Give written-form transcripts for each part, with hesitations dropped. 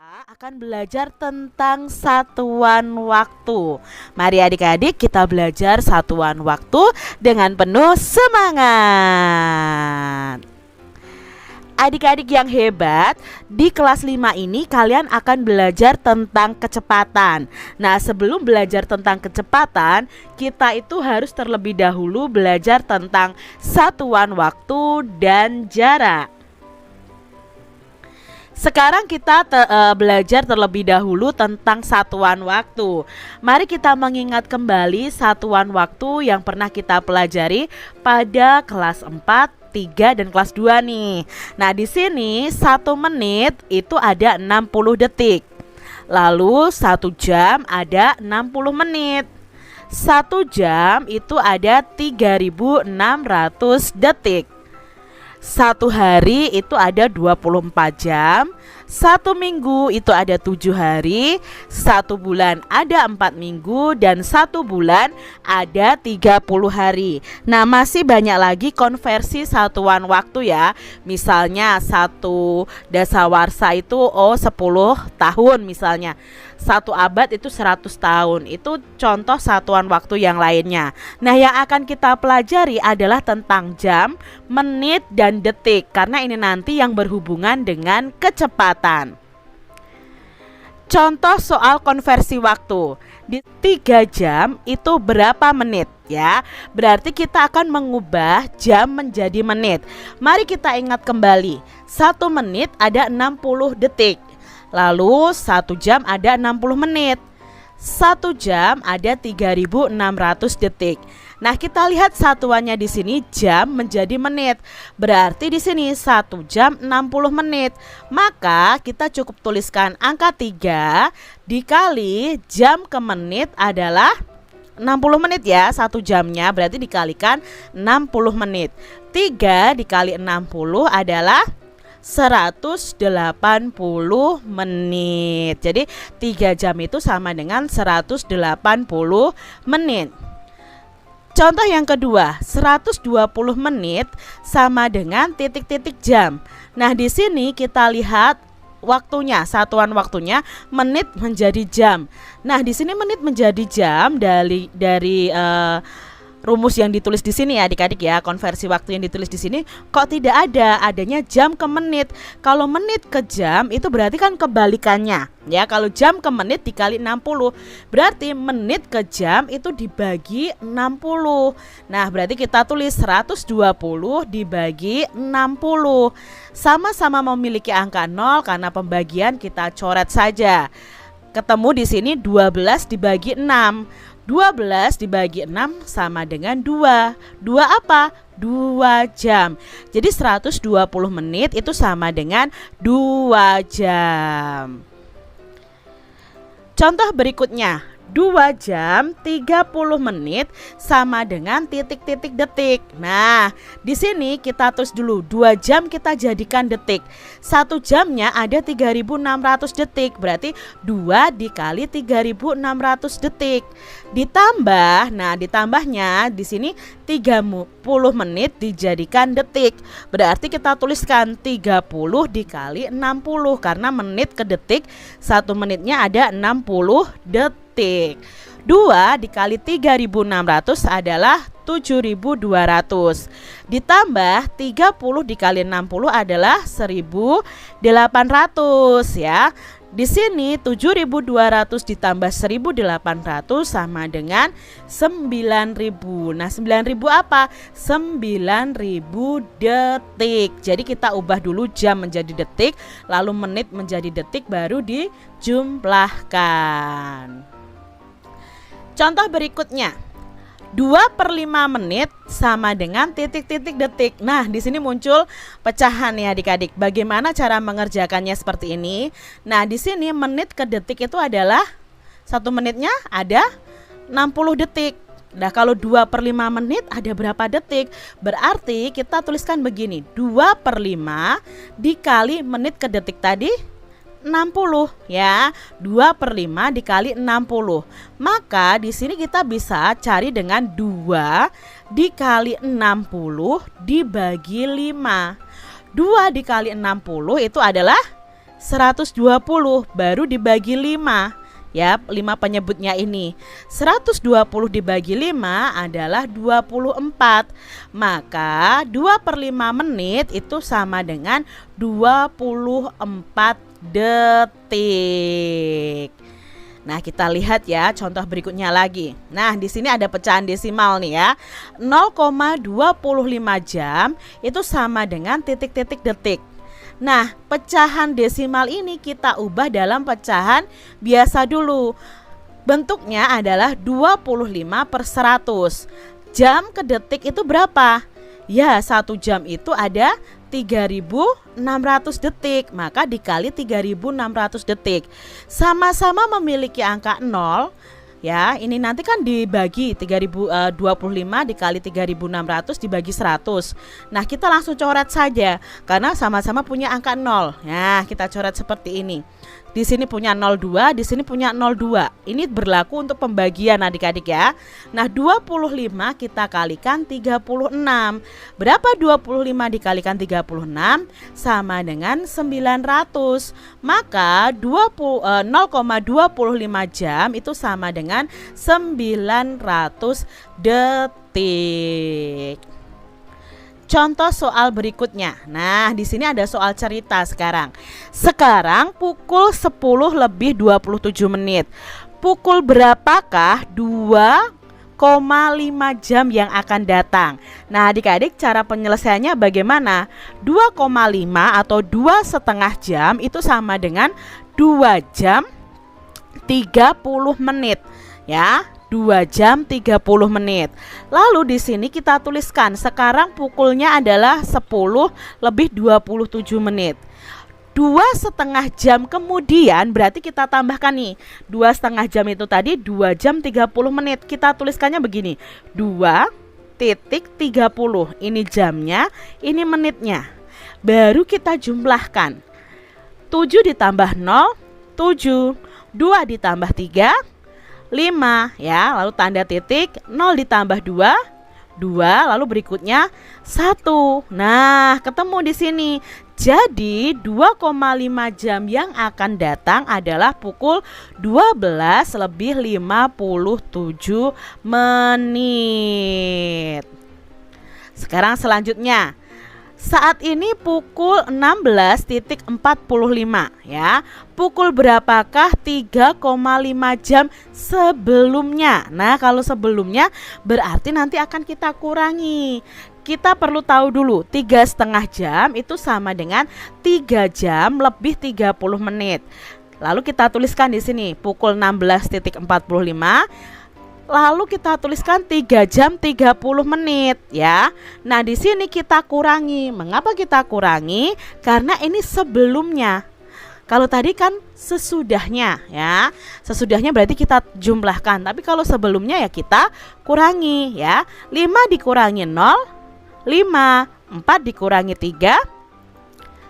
Kita akan belajar tentang satuan waktu. Mari adik-adik kita belajar satuan waktu dengan penuh semangat. Adik-adik yang hebat, di kelas 5 ini kalian akan belajar tentang kecepatan. Nah, sebelum belajar tentang kecepatan, kita itu harus terlebih dahulu belajar tentang satuan waktu dan jarak. Sekarang kita belajar terlebih dahulu tentang satuan waktu. Mari kita mengingat kembali satuan waktu yang pernah kita pelajari pada kelas 4, 3 dan kelas 2 nih. Nah, di sini 1 menit itu ada 60 detik. Lalu 1 jam ada 60 menit. 1 jam itu ada 3.600 detik. 1 hari itu ada 24 jam. 1 minggu itu ada 7 hari. 1 bulan ada 4 minggu. Dan 1 bulan ada 30 hari. Nah, masih banyak lagi konversi satuan waktu ya. Misalnya 1 dasawarsa itu 10 tahun misalnya. 1 abad itu 100 tahun. Itu contoh satuan waktu yang lainnya. Nah, yang akan kita pelajari adalah tentang jam, menit, dan detik. Karena ini nanti yang berhubungan dengan kecepatan. Contoh soal konversi waktu. Di 3 jam itu berapa menit ya? Berarti kita akan mengubah jam menjadi menit. Mari kita ingat kembali. 1 menit ada 60 detik. Lalu 1 jam ada 60 menit. 1 jam ada 3.600 detik. Nah, kita lihat satuannya di sini jam menjadi menit. Berarti di sini 1 jam 60 menit. Maka kita cukup tuliskan angka 3 dikali jam ke menit adalah 60 menit ya. 1 jamnya berarti dikalikan 60 menit. 3 dikali 60 adalah 180 menit. Jadi 3 jam itu sama dengan 180 menit. Contoh yang kedua, 120 menit sama dengan titik-titik jam. Nah, di sini kita lihat waktunya, satuan waktunya menit menjadi jam. Nah, di sini menit menjadi jam dari rumus yang ditulis di sini ya adik-adik ya, konversi waktu yang ditulis di sini kok tidak adanya jam ke menit. Kalau menit ke jam itu berarti kan kebalikannya ya. Kalau jam ke menit dikali 60 berarti menit ke jam itu dibagi 60. Nah, berarti kita tulis 120 dibagi 60. Sama-sama memiliki angka 0 karena pembagian kita coret saja. Ketemu di sini 12 dibagi 6. 12 dibagi 6 sama dengan 2. 2 apa? 2 jam. Jadi 120 menit itu sama dengan 2 jam. Contoh berikutnya, 2 jam 30 menit sama dengan titik-titik detik. Nah, di sini kita tulis dulu 2 jam kita jadikan detik. 1 jamnya ada 3.600 detik. Berarti 2 dikali 3.600 detik. Ditambah, nah ditambahnya di sini 30 menit dijadikan detik. Berarti kita tuliskan 30 dikali 60 karena menit ke detik 1 menitnya ada 60 detik. 2 dikali 3.600 adalah 7.200. Ditambah 30 dikali 60 adalah 1.800 ya. Di sini 7.200 ditambah 1.800 sama dengan 9.000. Nah, 9.000 apa? 9.000 detik. Jadi kita ubah dulu jam menjadi detik, lalu menit menjadi detik, baru dijumlahkan. Contoh berikutnya, 2/5 menit sama dengan titik-titik detik. Nah, di sini muncul pecahan ya adik-adik. Bagaimana cara mengerjakannya seperti ini? Nah, di sini menit ke detik itu adalah 1 menitnya ada 60 detik. Nah, kalau 2/5 menit ada berapa detik? Berarti kita tuliskan begini, 2/5 dikali menit ke detik tadi 60 ya. 2/5 dikali 60. Maka di sini kita bisa cari dengan 2 dikali 60 dibagi 5. 2 dikali 60 itu adalah 120 baru dibagi 5. Ya, 5 penyebutnya ini. 120 dibagi 5 adalah 24. Maka 2/5 menit itu sama dengan 24 detik. Nah, kita lihat ya contoh berikutnya lagi. Nah, di sini ada pecahan desimal nih ya. 0,25 jam itu sama dengan titik-titik detik. Nah, pecahan desimal ini kita ubah dalam pecahan biasa dulu. Bentuknya adalah 25/100. Jam ke detik itu berapa? Ya, 1 jam itu ada 3.600 detik. Maka dikali 3.600 detik. Sama-sama memiliki angka 0. Ya, ini nanti kan dibagi 3025 dikali 3600 dibagi 100. Nah, kita langsung coret saja karena sama-sama punya angka 0. Nah, kita coret seperti ini. Di sini punya 02, di sini punya 02. Ini berlaku untuk pembagian adik-adik ya. Nah, 25 kita kalikan 36. Berapa 25 dikalikan 36? Sama dengan 900. Maka 0,25 jam itu sama dengan 900 detik. Contoh soal berikutnya. Nah, di sini ada soal cerita sekarang. Sekarang pukul 10:27 menit. Pukul berapakah 2,5 jam yang akan datang? Nah, adik-adik, cara penyelesaiannya bagaimana? 2,5 atau 2,5 jam itu sama dengan 2 jam 30 menit. Ya, 2 jam 30 menit. Lalu di sini kita tuliskan sekarang pukulnya adalah 10:27 menit. 2,5 jam kemudian berarti kita tambahkan nih. 2,5 jam itu tadi 2 jam 30 menit. Kita tuliskannya begini. 2,30. Ini jamnya, ini menitnya. Baru kita jumlahkan. 7 ditambah 0, 7. 2 ditambah 3, 5 ya, lalu tanda titik, 0 ditambah 2, 2, lalu berikutnya 1. Nah, ketemu di sini. Jadi 2,5 jam yang akan datang adalah pukul 12:57 menit. Sekarang selanjutnya. Saat ini pukul 16:45 ya. Pukul berapakah 3,5 jam sebelumnya? Nah, kalau sebelumnya berarti nanti akan kita kurangi. Kita perlu tahu dulu 3,5 jam itu sama dengan 3 jam lebih 30 menit. Lalu kita tuliskan di sini pukul 16:45. Lalu kita tuliskan 3 jam 30 menit ya. Nah, di sini kita kurangi. Mengapa kita kurangi? Karena ini sebelumnya. Kalau tadi kan sesudahnya ya. Sesudahnya berarti kita jumlahkan. Tapi kalau sebelumnya ya kita kurangi ya. 5 dikurangi 0, 5. 4 dikurangi 3,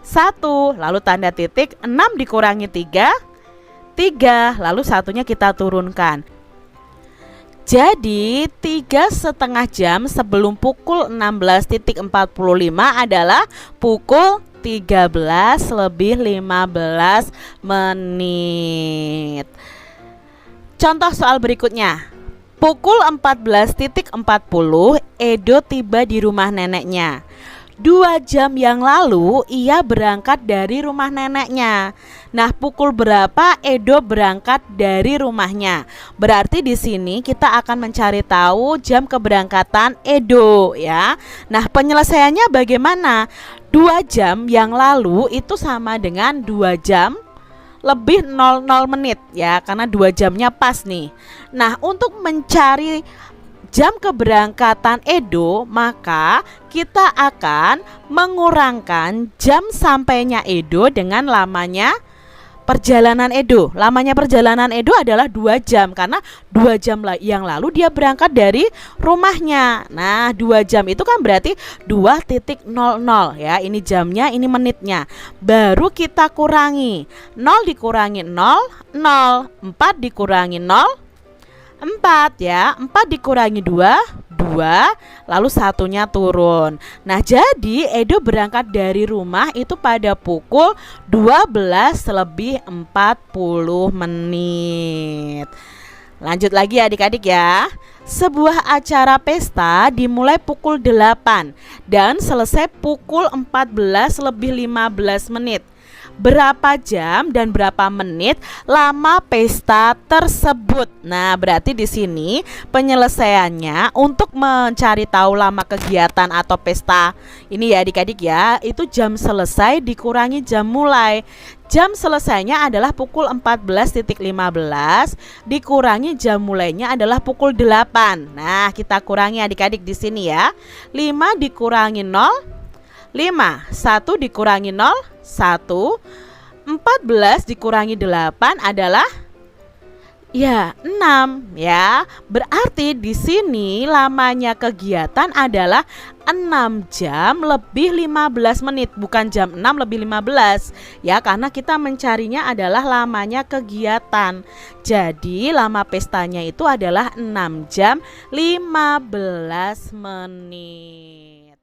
1. Lalu tanda titik. 6 dikurangi 3, 3. Lalu satunya kita turunkan. Jadi 3,5 jam sebelum pukul 16:45 adalah pukul 13:15 menit. Contoh soal berikutnya. Pukul 14:40 Edo tiba di rumah neneknya. 2 jam yang lalu ia berangkat dari rumah neneknya. Nah, pukul berapa Edo berangkat dari rumahnya? Berarti di sini kita akan mencari tahu jam keberangkatan Edo ya. Nah, penyelesaiannya bagaimana? 2 jam yang lalu itu sama dengan 2 jam lebih 00 menit ya, karena 2 jamnya pas nih. Nah, untuk mencari jam keberangkatan Edo, maka kita akan mengurangkan jam sampainya Edo dengan lamanya perjalanan Edo. Lamanya perjalanan Edo adalah 2 jam karena 2 jam yang lalu dia berangkat dari rumahnya. Nah, 2 jam itu kan berarti 2.00 ya. Ini jamnya, ini menitnya. Baru kita kurangi. 0 dikurangi 0, 0. 4 dikurangi 0, 4 ya. 4 dikurangi 2, 2, lalu satunya turun. Nah, jadi Edo berangkat dari rumah itu pada pukul 12 lebih 40 menit. Lanjut lagi adik-adik ya. Sebuah acara pesta dimulai pukul 8 dan selesai pukul 14 lebih 15 menit. Berapa jam dan berapa menit lama pesta tersebut? Nah, berarti di sini penyelesaiannya untuk mencari tahu lama kegiatan atau pesta ini ya adik-adik ya, itu jam selesai dikurangi jam mulai. Jam selesainya adalah pukul 14.15 dikurangi jam mulainya adalah pukul 8. Nah, kita kurangi adik-adik di sini ya. 5 dikurangi 0, 5, 1 dikurangi 0, 1, 14 dikurangi 8 adalah ya 6 ya. Berarti di sini lamanya kegiatan adalah 6 jam lebih 15 menit, bukan jam 6 lebih 15 ya, karena kita mencarinya adalah lamanya kegiatan. Jadi lama pestanya itu adalah 6 jam 15 menit.